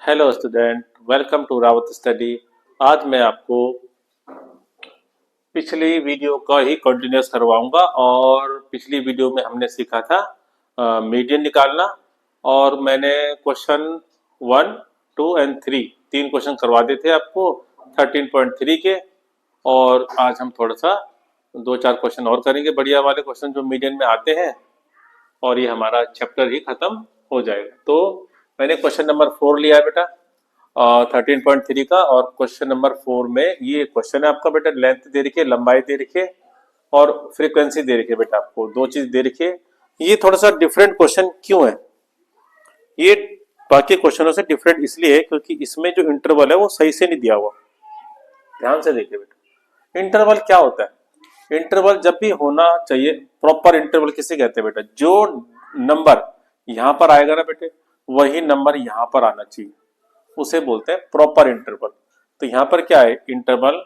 Hello student, welcome to Rawat study. आज मैं आपको पिछली वीडियो का ही कंटिन्यूस करवाऊंगा और पिछली वीडियो में हमने सीखा था मीडियन निकालना और मैंने क्वेश्चन 1, 2 एंड 3 तीन क्वेश्चन करवा दिए थे आपको 13.3 के। और आज हम थोड़ा सा दो चार क्वेश्चन और करेंगे, बढ़िया वाले क्वेश्चन जो मीडियन में आते हैं, और ये हमारा चैप्टर ही खत्म हो जाएगा। तो मैंने क्वेश्चन नंबर 4 लिया है बेटा 13.3 का। और क्वेश्चन नंबर 4 में ये क्वेश्चन है आपका बेटा, लेंथ दे रखी है, लंबाई दे रखी है और फ्रीक्वेंसी दे रखी है बेटा। आपको दो चीज दे रखी है। ये थोड़ा सा डिफरेंट क्वेश्चन क्यों है? ये बाकी क्वेश्चनों से डिफरेंट इसलिए है क्योंकि इसमें जो इंटरवल है वो सही से नहीं दिया हुआ। ध्यान से देखिए बेटा, इंटरवल क्या होता है? इंटरवल जब भी होना चाहिए, प्रॉपर इंटरवल किसे कहते हैं बेटा? जो नंबर यहां पर आएगा ना बेटे, वही नंबर यहां पर आना चाहिए, उसे बोलते हैं प्रॉपर इंटरवल। तो यहां पर क्या है, इंटरवल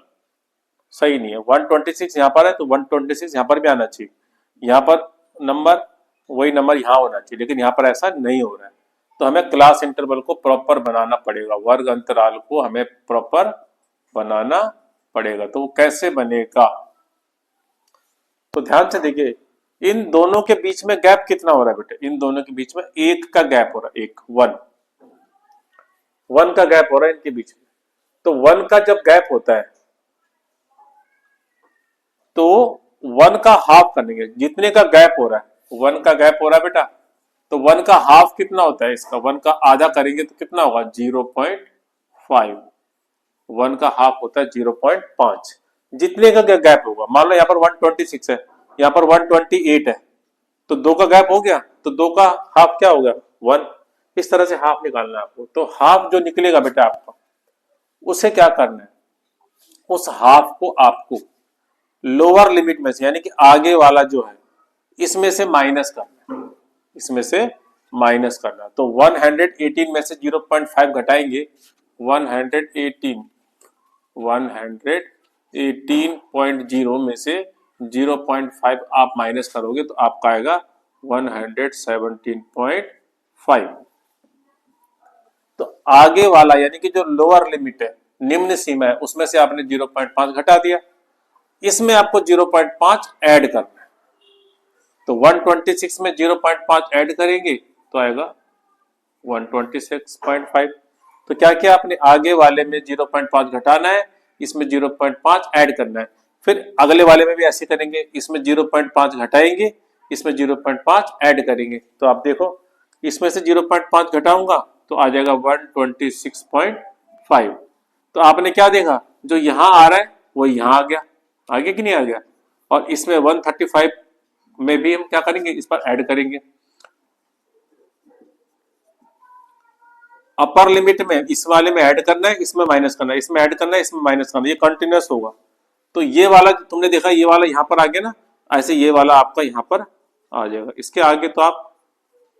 सही नहीं है। 126 यहां पर है तो 126 यहां पर भी आना चाहिए। यहां पर नंबर वही नंबर यहां होना चाहिए, लेकिन यहां पर ऐसा नहीं हो रहा है। तो हमें क्लास इंटरवल को प्रॉपर बनाना पड़ेगा, वर्ग अंतराल को हमें प्रॉपर बनाना पड़ेगा। तो वो कैसे बनेगा? तो ध्यान से देखिए, इन दोनों के बीच में गैप कितना हो रहा है बेटे? इन दोनों के बीच में एक का गैप हो रहा है, एक वन का गैप हो रहा है इनके बीच में। तो वन का जब गैप होता है तो वन का हाफ करेंगे। जितने का गैप हो रहा है, वन का गैप हो रहा है बेटा, तो वन का हाफ कितना होता है इसका? वन का आधा करेंगे तो कितना होगा? 0.5। वन का हाफ होता है 0.5। जितने का गैप होगा, मान लो यहाँ पर 126 है, यहाँ पर 128 है, तो दो का गैप हो गया, तो दो का हाफ क्या हो गया? 1। इस तरह से हाफ निकालना है आपको। तो हाफ जो निकलेगा बेटा आपका, उसे क्या करना है? उस हाफ को आपको लोअर लिमिट में से, यानी कि आगे वाला जो है, इसमें से माइनस करना है। इसमें से माइनस करना। तो 118 में से 0.5 घटाएंगे। 118 118.0 में से 0.5 आप माइनस करोगे तो आपका आएगा 117.5। तो आगे वाला यानी कि जो लोअर लिमिट है, निम्न सीमा है, उसमें से आपने 0.5 घटा दिया। इसमें आपको 0.5 ऐड करना है। तो 126 में 0.5 ऐड करेंगे तो आएगा 126.5। तो क्या किया आपने? आगे वाले में 0.5 घटाना है, इसमें 0.5 ऐड करना है। फिर अगले वाले में भी ऐसे करेंगे, इसमें 0.5 घटाएंगे, इसमें 0.5 ऐड करेंगे। तो आप देखो, इसमें से 0.5 घटाऊंगा तो आ जाएगा 126.5। तो आपने क्या देखा, जो यहां आ रहा है वो यहां आ गया, आगे कि नहीं आ गया? और इसमें 135 में भी हम क्या करेंगे? इस पर ऐड करेंगे। अपर लिमिट में इस वाले में ऐड करना है, इसमें माइनस करना है, इसमें ऐड करना है, इसमें माइनस करना है, ये कंटिन्यूअस होगा। तो ये वाला तुमने देखा, ये वाला यहां पर आ गया ना, ऐसे ये वाला आपका यहां पर आ जाएगा। इसके आगे तो आप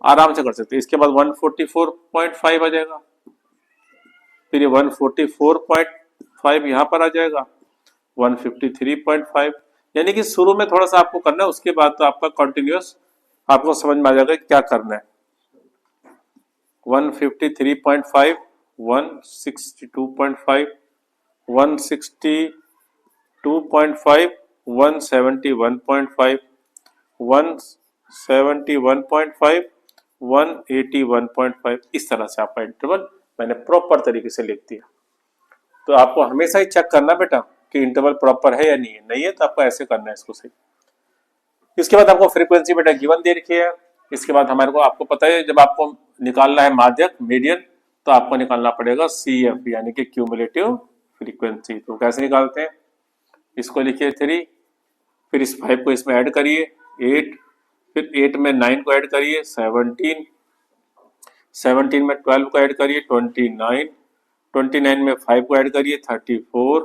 आराम से कर सकते हैं। इसके बाद 144.5 आ जाएगा, फिर ये 144.5 यहां पर आ जाएगा, 153.5। यानी कि शुरू में थोड़ा सा आपको करना है, उसके बाद तो आपका कंटिन्यूअस आपको समझ में आ जाएगा क्या करना है। 153.5, 162.5, 162.5, 171.5, 171.5, 181.5। इस तरह से आपका इंटरवल मैंने प्रॉपर तरीके से लिख दिया। तो आपको हमेशा ही चेक करना बेटा कि इंटरवल प्रॉपर है या नहीं है। नहीं है तो आपको ऐसे करना है इसको सही। इसके बाद आपको फ्रीक्वेंसी बेटा गिवन दे रखी है। इसके बाद हमारे को आपको पता है, जब आपको निकालना है माध्यक मीडियन, तो आपको निकालना पड़ेगा CF यानी कि क्यूमुलेटिव फ्रीक्वेंसी। तो कैसे निकालते हैं? इसको लिखिए 3, फिर इस 5 को इसमें ऐड करिए 8, फिर 8 में 9 को ऐड करिए 17, 17 में 12 को ऐड करिए 29, 29 में 5 को ऐड करिए 34,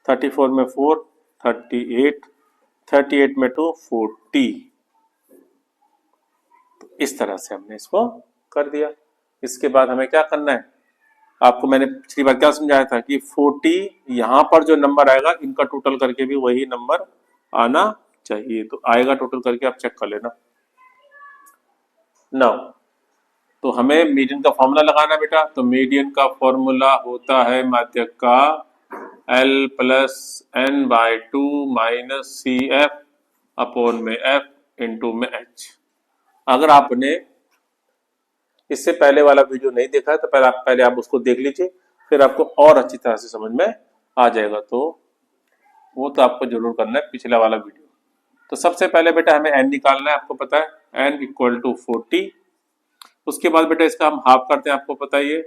34 में 4 38, 38 में 2 40। तो इस तरह से हमने इसको कर दिया। इसके बाद हमें क्या करना है? आपको मैंने पिछली बार क्या समझाया था कि 40 यहां पर जो नंबर आएगा, इनका टोटल करके भी वही नंबर आना चाहिए। तो आएगा टोटल करके, आप चेक कर लेना। नाउ तो हमें मीडियन का फॉर्मूला लगाना है बेटा। तो मीडियन का फॉर्मूला होता है माध्यक का L plus N by two minus C F upon में एफ इंटू में एच। अगर आपने इससे पहले वाला वीडियो नहीं देखा है तो पहले आप उसको देख लीजिए, फिर आपको और अच्छी तरह से समझ में आ जाएगा। तो वो तो आपको जरूर करना है, पिछला वाला वीडियो। तो सबसे पहले बेटा हमें n निकालना है, आपको पता है n इक्वल टू 40। उसके बाद बेटा इसका हम हाफ करते हैं, आपको पता ही है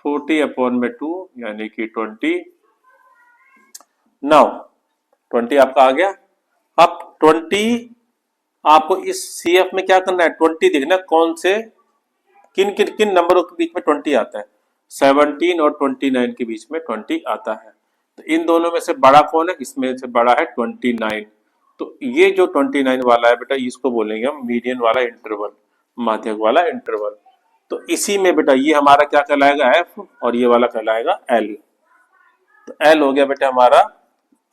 40 अपॉन में 2 यानी कि 20। नाउ 20 आपका आ गया। अब 20 आपको इस CF में क्या करना है, 20 देखना कौन से किन किन किन नंबरों के बीच में 20 आता है। 17 और 29 के बीच में 20 आता है। तो इन दोनों में से बड़ा कौन है, इसमें से बड़ा है 29। तो ये जो 29 वाला है बेटा इसको बोलेंगे हम मीडियन वाला इंटरवल, माध्यक वाला इंटरवल। तो इसी में बेटा ये हमारा क्या कहलाएगा F और ये वाला कहलाएगा L। तो L हो गया बेटा हमारा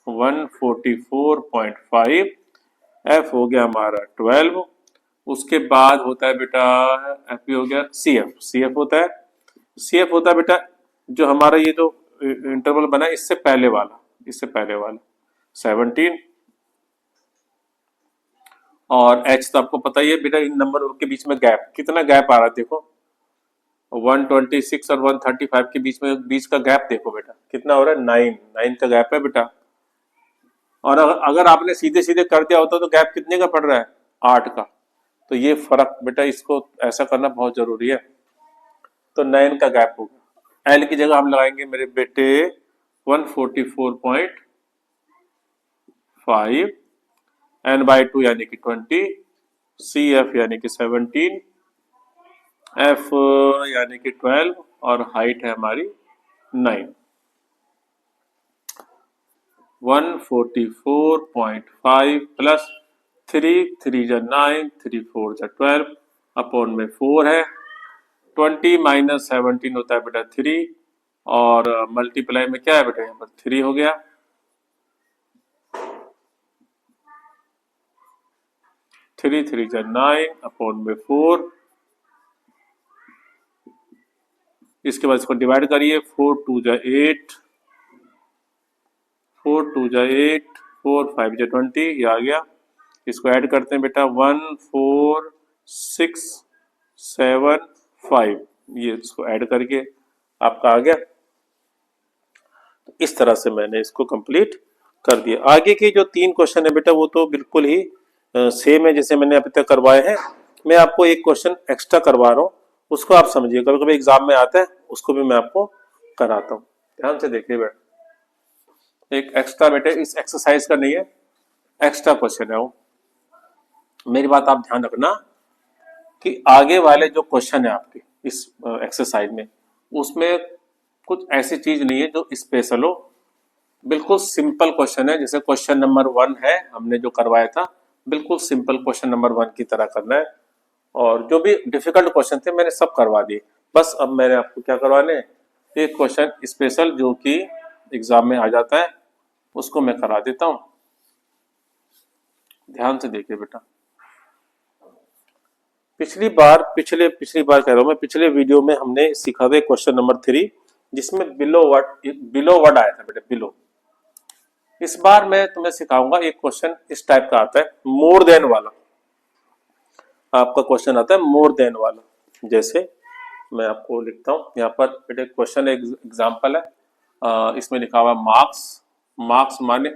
144.5, F हो गया हमारा 12। उसके बाद होता है बेटा F हो गया CF होता है। CF होता है बेटा जो हमारा ये जो इंटरवल बना है इससे पहले वाला 17। और H तो आपको पता ही है बेटा, इन नंबरों के बीच में गैप, कितना गैप आ रहा है देखो, 126 और 135 के बीच का गैप देखो बेटा कितना हो रहा है, 9 का गैप है बेटा। और अगर आपने सीधे सीधे कर दिया होता तो गैप कितने का पड़ रहा है, 8 का। तो ये फर्क बेटा इसको ऐसा करना बहुत जरूरी है। तो 9 का गैप होगा। एल की जगह हम लगाएंगे मेरे बेटे 144.5, एन बाई 2 यानी कि 20, सी एफ यानी कि 17, एफ यानी कि 12 और हाइट है हमारी 9। 144.5 प्लस 3 जा 9, 3 4 जा 12 अपॉन में 4 है। 20 माइनस 17 होता है बेटा 3 और मल्टीप्लाई में क्या है बेटा यहाँ पर 3 हो गया। 3 जा 9 अपॉन में 4। इसके बाद इसको डिवाइड करिए, 4 2 जा 8, 4 2 जा 8, 4 5 जा 20, ये आ गया। इसको ऐड करते हैं बेटा 1 4 6 7 5, ये इसको ऐड करके आपका आ गया। तो इस तरह से मैंने इसको कंप्लीट कर दिया। आगे के जो 3 क्वेश्चन है बेटा वो तो बिल्कुल ही सेम है जैसे मैंने अभी तक करवाए हैं। मैं आपको एक क्वेश्चन एक्स्ट्रा करवा रहा हूँ, उसको आप समझिए, कभी कभी एग्जाम में आता है, उसको भी मैं आपको कराता हूँ। ध्यान से देखिए बेटा, एक एक्स्ट्रा बेटे इस एक्सरसाइज का नहीं है, एक्स्ट्रा क्वेश्चन है वो। मेरी बात आप ध्यान रखना कि आगे वाले जो क्वेश्चन है आपके इस एक्सरसाइज में, उसमें कुछ ऐसी चीज नहीं है जो स्पेशल हो, बिल्कुल सिंपल क्वेश्चन है। जैसे क्वेश्चन नंबर 1 है हमने जो करवाया था, बिल्कुल सिंपल क्वेश्चन नंबर 1 की तरह करना है। और जो भी डिफिकल्ट क्वेश्चन थे मैंने सब करवा दिए। बस अब मैंने आपको क्या करवाने, एक क्वेश्चन स्पेशल जो कि एग्जाम में आ जाता है उसको मैं करा देता हूं। ध्यान से देखिए बेटा, पिछली बार कह रहा हूं मैं, पिछले वीडियो में हमने सीखा था क्वेश्चन नंबर 3 जिसमें बिलो वर्ड आया था बेटा, बिलो। इस बार मैं तुम्हें सिखाऊंगा एक क्वेश्चन इस टाइप का आता है, मोर देन वाला। आपका क्वेश्चन आता है मोर देन वाला। जैसे मैं आपको लिखता हूं यहाँ पर बेटे, क्वेश्चन एग्जाम्पल है, इसमें लिखा हुआ मार्क्स माने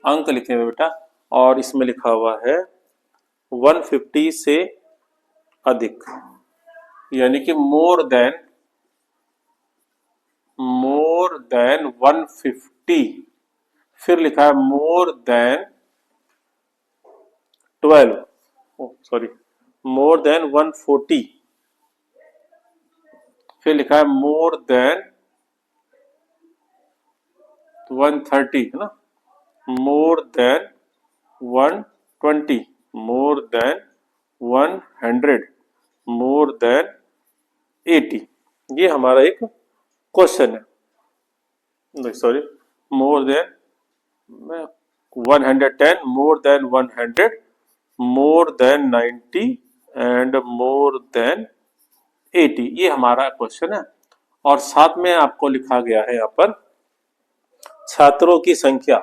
अंक लिखे हुए बेटा, और इसमें लिखा हुआ है 150 से अधिक, यानी कि मोर देन 150। फिर लिखा है मोर देन 140। फिर लिखा है मोर देन 130, है ना, more than 120, more than 100, more than 80। ये हमारा एक क्वेश्चन है, sorry, more than 110, more than 100, more than 90 and more than 80, ये हमारा क्वेश्चन है। और साथ में आपको लिखा गया है यहाँ पर छात्रों की संख्या,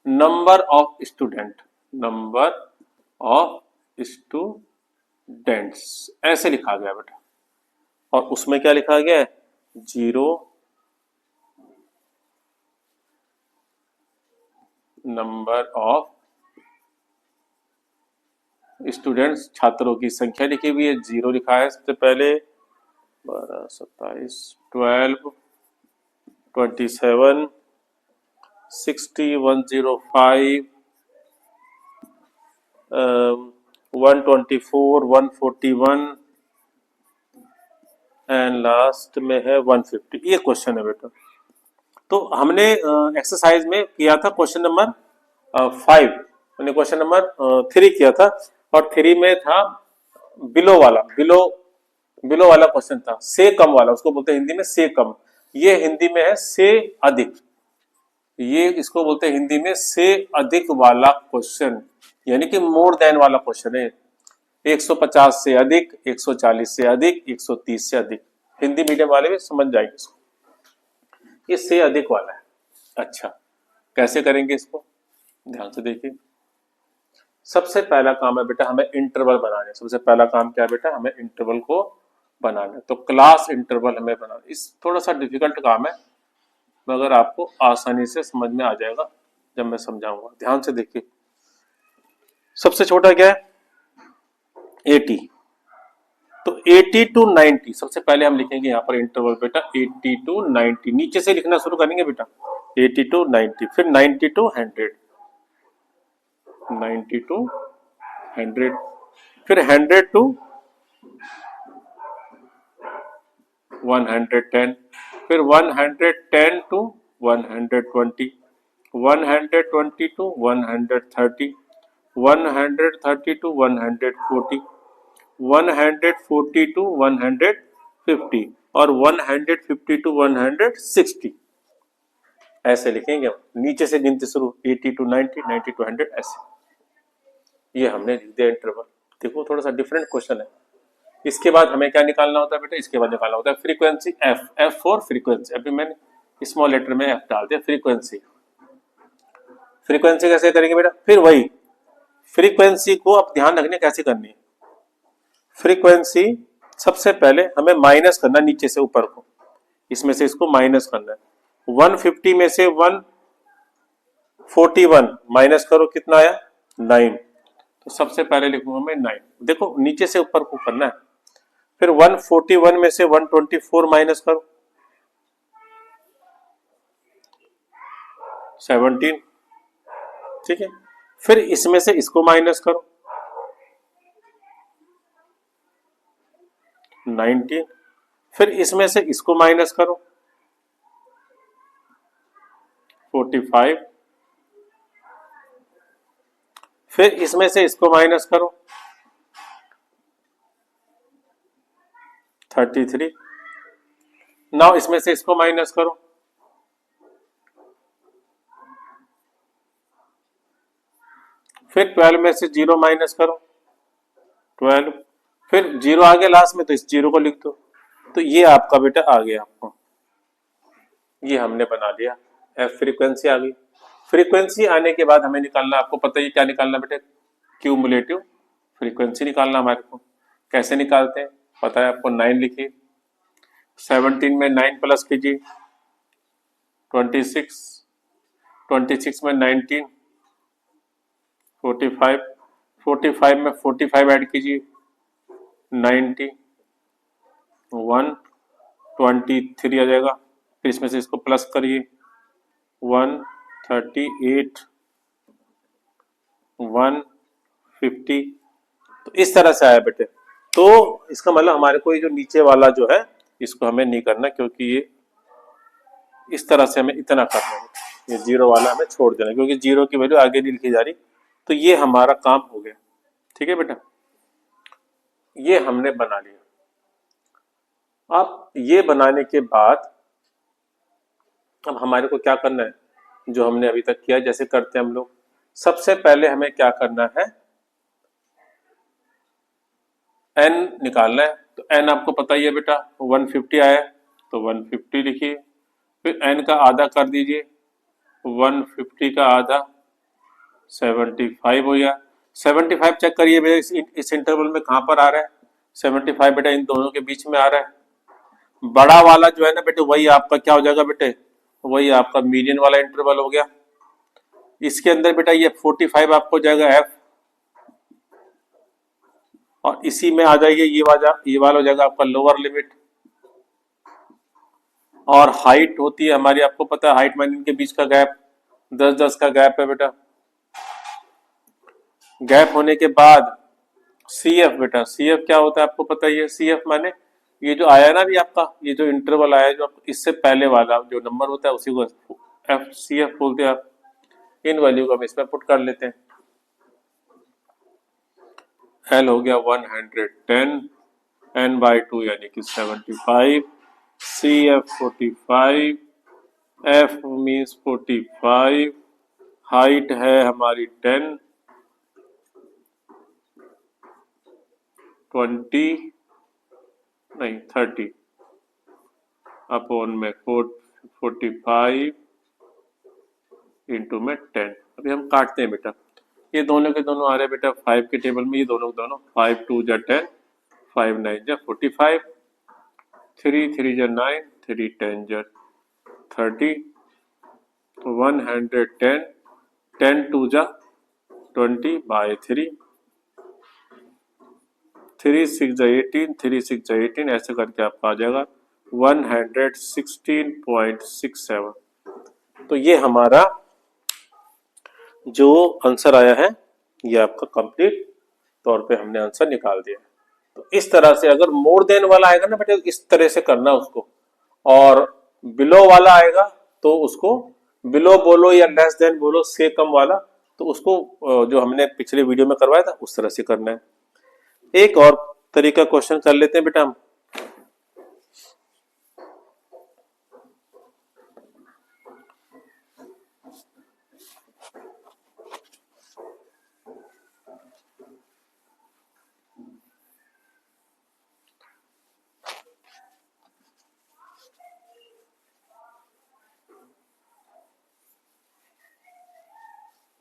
number of student, number of students, ऐसे लिखा गया बेटा। और उसमें क्या लिखा गया है, 0 नंबर ऑफ स्टूडेंट्स, छात्रों की संख्या लिखी हुई है, 0 लिखा है सबसे पहले। 12, 27, 12, 27, 60, 105, 124, 141 एंड लास्ट में है 150। ये क्वेश्चन है बेटा। तो हमने एक्सरसाइज में किया था क्वेश्चन नंबर 5, मैंने क्वेश्चन नंबर 3 किया था, और 3 में था बिलो वाला, बिलो वाला क्वेश्चन था, से कम वाला, उसको बोलते हैं हिंदी में से कम। ये हिंदी में है से अधिक, ये इसको बोलते हैं हिंदी में से अधिक वाला क्वेश्चन, यानी कि मोर देन वाला क्वेश्चन है। 150 से अधिक, 140 से अधिक, 130 से अधिक, हिंदी मीडियम वाले भी समझ जाएंगे इसको। ये से अधिक वाला है। अच्छा, कैसे करेंगे इसको, ध्यान से देखिए। सबसे पहला काम है बेटा हमें इंटरवल बनाने। सबसे पहला काम क्या है बेटा, हमें इंटरवल को बनाना। तो क्लास इंटरवल हमें बनाना, इस थोड़ा सा डिफिकल्ट काम है, मगर आपको आसानी से समझ में आ जाएगा जब मैं समझाऊंगा। ध्यान से देखिए, सबसे छोटा क्या है, 80। तो 80 टू 90 सबसे पहले हम लिखेंगे यहाँ पर इंटरवल बेटा, 80 टू 90, नीचे से लिखना शुरू करेंगे बेटा, 80 टू 90, फिर 90 टू 100, 90 टू 100, फिर 100 टू 110, फिर 110 टू 120, 120 टू 130, 130 टू 140, 140 टू 150 और 150 टू 160, ऐसे लिखेंगे हम। नीचे से गिनती शुरू, 80 टू 90, 90 टू 100, ऐसे। ये हमने लिख दिया इंटरवल। देखो थोड़ा सा डिफरेंट क्वेश्चन है। इसके बाद हमें क्या निकालना होता है बेटा, इसके बाद निकालना होता है frequency, F, F for frequency. अभी मैंने स्मॉल लेटर में एफ डाल दिया, फ्रीक्वेंसी। फ्रीक्वेंसी कैसे करेंगे बेटा, फिर वही फ्रीक्वेंसी को आप ध्यान रखने कैसे करनी है। फ्रीक्वेंसी सबसे पहले हमें माइनस करना नीचे से ऊपर को, इसमें से इसको माइनस करना है। 150 में से 141 माइनस करो, कितना आया, 9। तो सबसे पहले लिखूंगा मैं 9, देखो नीचे से ऊपर को करना है। फिर 141 में से 124 माइनस करो, 17, ठीक है। फिर इसमें से इसको माइनस करो, 19, फिर इसमें से इसको माइनस करो, 45, फिर इसमें से इसको माइनस करो, 33, नाउ इसमें से इसको माइनस करो, 12 में से 0 माइनस करो, 12, फिर 0 आ गया लास्ट में, तो इस 0 को लिख दो। तो ये आपका बेटा आ गया, आपको ये हमने बना लिया, एफ फ्रीक्वेंसी आ गई। फ्रीक्वेंसी आने के बाद हमें निकालना, आपको पता ही क्या निकालना बेटे, क्यूमुलेटिव फ्रीक्वेंसी निकालना हमारे को। कैसे निकालते हैं पता है आपको, 9 लिखिए, 17 में 9 प्लस कीजिए, 26, 26 में 19, 45, 45 में 45 ऐड कीजिए, 90, 123 आ जाएगा। फिर इसमें से इसको प्लस करिए, 138, 150। तो इस तरह से आया बेटे। तो इसका मतलब हमारे को ये जो नीचे वाला जो है इसको हमें नहीं करना, क्योंकि ये इस तरह से हमें इतना करना है, ये 0 वाला हमें छोड़ देना, क्योंकि 0 की वैल्यू आगे नहीं लिखी जा रही। तो ये हमारा काम हो गया, ठीक है बेटा, ये हमने बना लिया। अब ये बनाने के बाद अब हमारे को क्या करना है, जो हमने अभी तक किया जैसे करते हैं हम लोग। सबसे पहले हमें क्या करना है, n निकालना है। तो n आपको पता ही है बेटा 150 आया, तो 150 लिखिए। फिर n का आधा कर दीजिए, 150 का आधा 75 हो गया। 75 चेक करिए बेटा इस इंटरवल में कहाँ पर आ रहा है। 75 बेटा इन दोनों के बीच में आ रहा है। बड़ा वाला जो है ना बेटे वही आपका क्या हो जाएगा बेटे, वही आपका मीडियन वाला इंटरवल हो गया। इसके अंदर बेटा ये 45 आपको जाएगा f, और इसी में आ जाएगी ये वाला हो जाएगा आपका लोअर लिमिट। और हाइट होती है हमारी, आपको पता है हाइट माइनस के बीच का गैप 10-10 का गैप है बेटा। गैप होने के बाद CF बेटा, CF क्या होता है आपको पता ही है। CF माने ये जो आया ना भी आपका, ये जो इंटरवल आया जो इससे पहले वाला जो नंबर होता है उसी को CF बोलते हैं आप। इन वैल्यू को हम इसमें पुट कर लेते हैं। L हो गया 110, n/2 यानी कि 75, CF 45, F मीन्स 45, हाइट है हमारी 10, 20 नहीं 30 अपॉन में 45 इंटू में 10। अभी हम काटते हैं बेटा, ये दोनों के दोनों आ रहे हैं बेटा 5 के टेबल में, ये दोनों के दोनों 5 2 जा 10, 5 9 जा 45, 3 3 जा 9, 3 10 जा 30, 110, 10 2 जा 20 बाय 3, 3 6 जा 18, 3 6 जा 18, ऐसे करके आपका आ जाएगा 116.67। तो ये हमारा जो आंसर आया है ये आपका कंप्लीट तौर पे हमने आंसर निकाल दिया। तो इस तरह से अगर मोर देन वाला आएगा ना बेटा इस तरह से करना उसको, और बिलो वाला आएगा तो उसको बिलो बोलो या लेस देन बोलो, से कम वाला तो उसको जो हमने पिछले वीडियो में करवाया था उस तरह से करना है। एक और तरीका क्वेश्चन कर लेते हैं बेटा हम।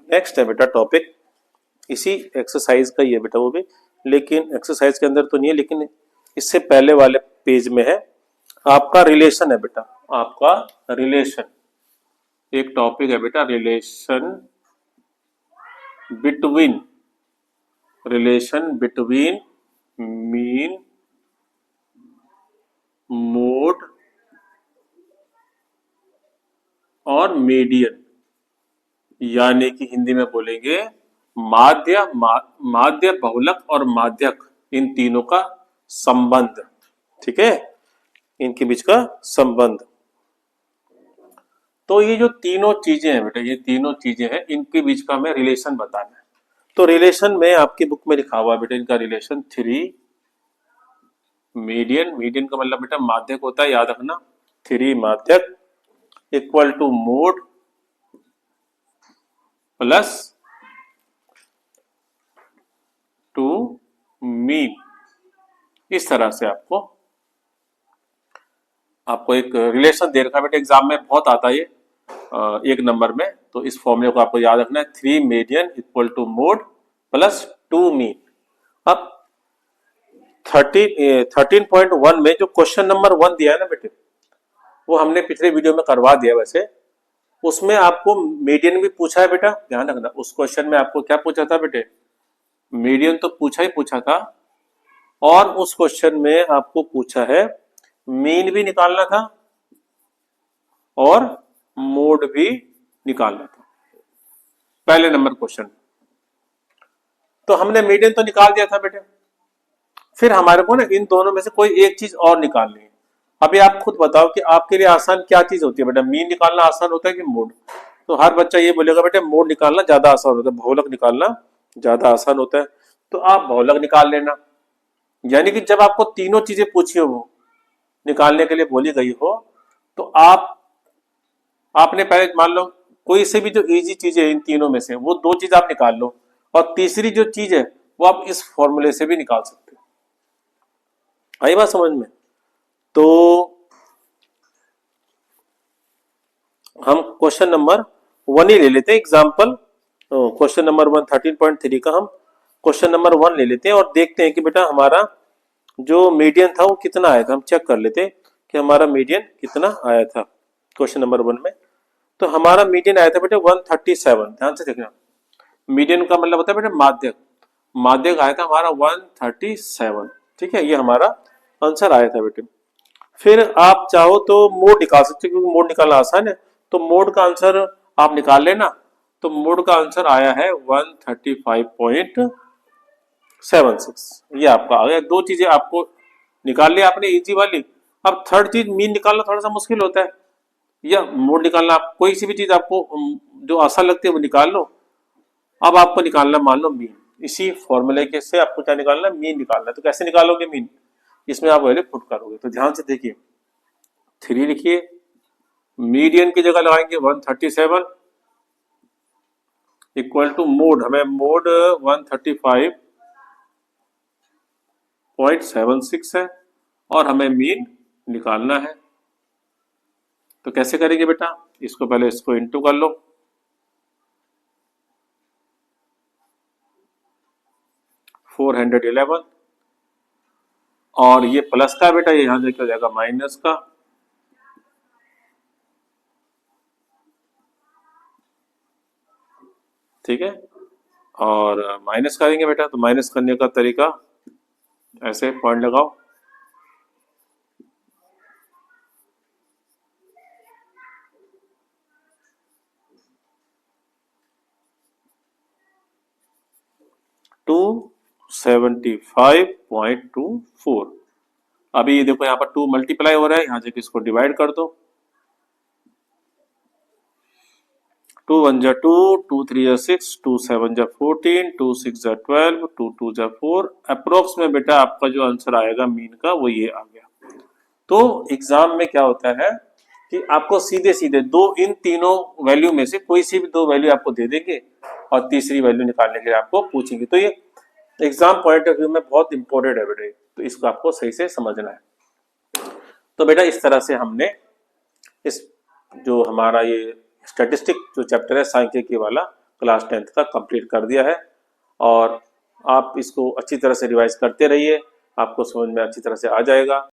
नेक्स्ट है बेटा टॉपिक, इसी एक्सरसाइज का ही है बेटा वो भी, लेकिन एक्सरसाइज के अंदर तो नहीं है, लेकिन इससे पहले वाले पेज में है। आपका रिलेशन है बेटा, आपका रिलेशन एक टॉपिक है बेटा, रिलेशन बिटवीन मीन मोड और मीडियन, यानी कि हिंदी में बोलेंगे माध्य बहुलक और माध्यक, इन तीनों का संबंध। ठीक है, इनके बीच का संबंध। तो ये जो तीनों चीजें हैं बेटा, ये तीनों चीजें हैं, इनके बीच का हमें रिलेशन बताना है। तो रिलेशन में आपकी बुक में लिखा हुआ है बेटा इनका रिलेशन 3 मीडियन का मतलब बेटा माध्यक होता है, याद रखना। 3 माध्यक equal to mode plus 2 mean. इस तरह से आपको एक रिलेशन दे रखा है बेटा, एग्जाम में बहुत आता है ये 1 नंबर में। तो इस फॉर्मूले को आपको याद रखना है, 3 median equal to mode plus 2 mean. अब 13.1 में जो क्वेश्चन नंबर 1 दिया है ना बेटे, वो हमने पिछले वीडियो में करवा दिया। वैसे उसमें आपको मीडियन भी पूछा है बेटा, ध्यान रखना। उस क्वेश्चन में आपको क्या पूछा था बेटे, मीडियन तो पूछा था, और उस क्वेश्चन में आपको पूछा है मीन भी निकालना था और मोड भी निकालना था, पहले नंबर क्वेश्चन। तो हमने मीडियन तो निकाल दिया था बेटे, फिर हमारे को ना इन दोनों में से कोई एक चीज और निकालनी है। अभी आप खुद बताओ कि आपके लिए आसान क्या चीज होती है बेटा, मीन निकालना आसान होता है कि मोड? तो हर बच्चा ये बोलेगा बेटे मोड निकालना ज्यादा आसान होता है, बहुलक निकालना ज्यादा आसान होता है। तो आप बहुलक निकाल लेना, यानी कि जब आपको तीनों चीजें पूछी हो, निकालने के लिए बोली गई हो, तो आपने पहले मान लो कोई से भी जो इजी चीज है इन तीनों में से वो 2 चीज आप निकाल लो, और तीसरी जो चीज है वो आप इस फॉर्मूले से भी निकाल सकते हो। आई बात समझ में? तो हम क्वेश्चन नंबर 1 ही ले लेते हैं एग्जाम्पल। क्वेश्चन नंबर 1 13.3 का हम क्वेश्चन नंबर 1 ले लेते हैं और देखते हैं कि बेटा हमारा जो मीडियन था वो कितना आया था। हम चेक कर लेते हैं कि हमारा मीडियन कितना आया था क्वेश्चन नंबर 1 में। तो हमारा मीडियन आया था बेटा 137। ध्यान से देखना, मीडियन का मतलब होता है बेटा माध्यक। माध्यक आया था हमारा 137। ठीक है, ये हमारा आंसर आया था बेटे। फिर आप चाहो तो मोड निकाल सकते हो, क्योंकि मोड निकालना आसान है। तो मोड का आंसर आप निकाल लेना। तो मोड का आंसर आया है 135.76। ये आपका आ गया। दो चीजें आपको निकाल लिया आपने, इजी वाली। अब थर्ड चीज मीन निकालना थोड़ा सा मुश्किल होता है, या मोड निकालना। आप कोई सी भी चीज आपको जो आसान लगती है वो निकाल लो। अब आपको निकालना मान लो मीन। इसी फॉर्मूले के से आपको क्या निकालना है, मीन निकालना है। तो कैसे निकालोगे मीन? इसमें आप वैल्यू पुट करोगे। तो ध्यान से देखिए, 3 लिखिए, मीडियन की जगह लगाएंगे 137 इक्वल टू मोड। हमें मोड 135.76 है और हमें मीन निकालना है। तो कैसे करेंगे बेटा? इसको पहले इसको इंटू कर लो, फोर 411, और ये प्लस का बेटा, ये यहां से क्या हो जाएगा माइनस का। ठीक है, और माइनस करेंगे बेटा। तो माइनस करने का तरीका ऐसे पॉइंट लगाओ, टू 75.24। अभी ये देखो यहाँ पर 2 मल्टीप्लाई हो रहा है, यहाँ से इसको डिवाइड कर दो। 2 1 जा 2, 2 3 जा 6, 2 7 जा 14, 2 6 जा 12, 2 2 जा 4। अप्रोक्स में बेटा आपका जो आंसर आएगा मीन का वो ये आ गया। तो एग्जाम में क्या होता है कि आपको सीधे सीधे इन तीनों वैल्यू में से कोई सी भी 2 वैल्यू आपको दे देंगे और तीसरी वैल्यू निकालने के लिए आपको पूछेंगे। तो ये एग्जाम पॉइंट ऑफ व्यू में बहुत इंपॉर्टेंट है बेटे, तो इसको आपको सही से समझना है। तो बेटा इस तरह से हमने इस जो हमारा ये स्टैटिस्टिक जो चैप्टर है सांख्यिकी वाला क्लास 10th का कंप्लीट कर दिया है। और आप इसको अच्छी तरह से रिवाइज करते रहिए, आपको समझ में अच्छी तरह से आ जाएगा।